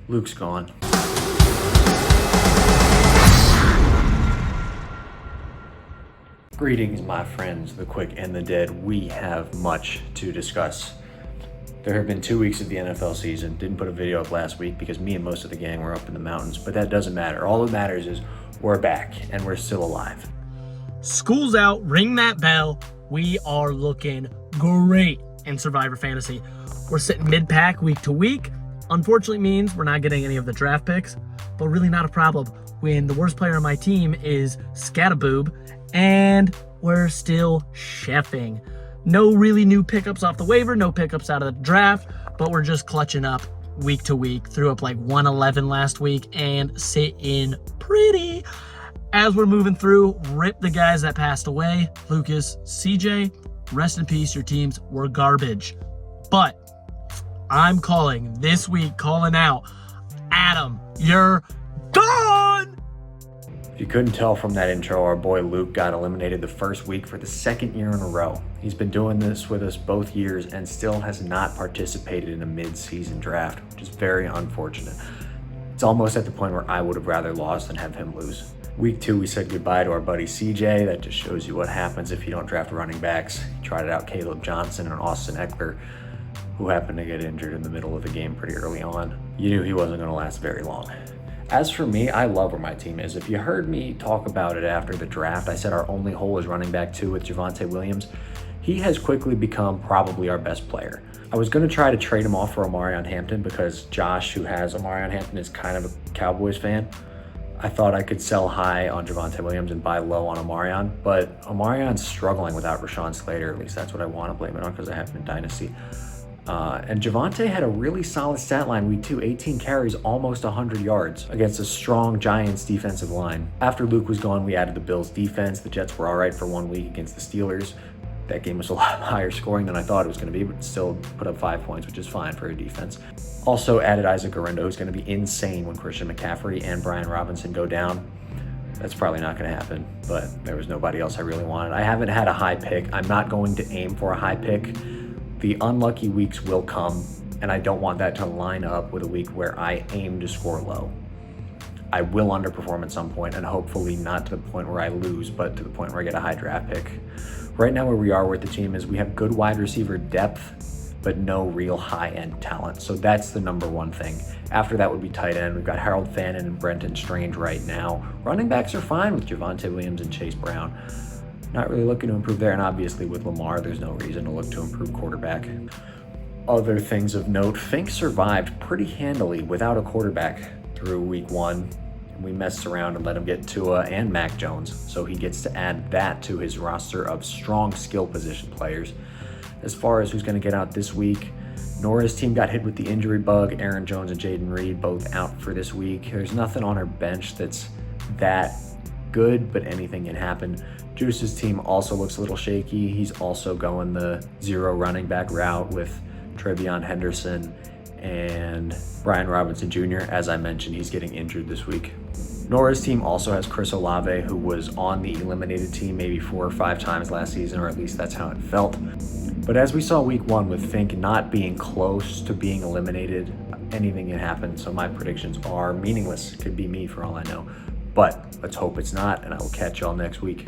Luke's gone. Greetings, my friends, the quick and the dead. We have much to discuss. There have been 2 weeks of the NFL season. Didn't put a video up last week because me and most of the gang were up in the mountains, but that doesn't matter. All that matters is we're back and we're still alive. School's out, ring that bell. We are looking great in Survivor Fantasy. We're sitting mid-pack week to week. Unfortunately means we're not getting any of the draft picks, but really not a problem when the worst player on my team is Scataboob and we're still chefing. No really new pickups off the waiver, no pickups out of the draft, but we're just clutching up week to week. Threw up like 111 last week and sitting pretty. As we're moving through, rip the guys that passed away. Lucas, CJ, rest in peace, your teams were garbage. But I'm calling this week, calling out, Adam, you're gone! If you couldn't tell from that intro, our boy Luke got eliminated the first week for the second year in a row. He's been doing this with us both years and still has not participated in a mid-season draft, which is very unfortunate. It's almost at the point where I would have rather lost than have him lose. Week 2, we said goodbye to our buddy CJ. That just shows you what happens if you don't draft running backs. He tried out Caleb Johnson and Austin Eckler, who happened to get injured in the middle of the game pretty early on. You knew he wasn't going to last very long. As for me, I love where my team is. If you heard me talk about it after the draft, I said our only hole is running back 2 with Javonte Williams. He has quickly become probably our best player. I was going to try to trade him off for Omarion Hampton because Josh, who has Omarion Hampton, is kind of a Cowboys fan. I thought I could sell high on Javonte Williams and buy low on Omarion, but Omarion's struggling without Rashawn Slater. At least that's what I want to blame it on because I have him in Dynasty. And Javonte had a really solid stat line week 2, 18 carries, almost 100 yards against a strong Giants defensive line. After Luke was gone, we added the Bills defense. The Jets were all right for 1 week against the Steelers. That game was a lot higher scoring than I thought it was going to be, but still put up 5 points, which is fine for a defense. Also added Isaac Guerrero, who's going to be insane when Christian McCaffrey and Brian Robinson go down. That's probably not going to happen, but there was nobody else I really wanted. I haven't had a high pick. I'm not going to aim for a high pick. The unlucky weeks will come, and I don't want that to line up with a week where I aim to score low. I will underperform at some point, and hopefully not to the point where I lose, but to the point where I get a high draft pick. Right now where we are with the team is we have good wide receiver depth, but no real high-end talent. So that's the number one thing. After that would be tight end. We've got Harold Fannin and Brenton Strange right now. Running backs are fine with Javonte Williams and Chase Brown. Not really looking to improve there, and obviously with Lamar, there's no reason to look to improve quarterback. Other things of note, Fink survived pretty handily without a quarterback through week 1. We messed around and let him get Tua and Mac Jones, so he gets to add that to his roster of strong skill position players. As far as who's going to get out this week, Nora's team got hit with the injury bug. Aaron Jones and Jaden Reed both out for this week. There's nothing on our bench that's that good, but anything can happen. Juice's team also looks a little shaky. He's also going the 0 running back route with Trevion Henderson and Brian Robinson Jr. As I mentioned, he's getting injured this week. Nora's team also has Chris Olave, who was on the eliminated team maybe 4 or 5 times last season, or at least that's how it felt. But as we saw week 1 with Fink not being close to being eliminated, anything can happen. So my predictions are meaningless. Could be me for all I know. But let's hope it's not, and I will catch y'all next week.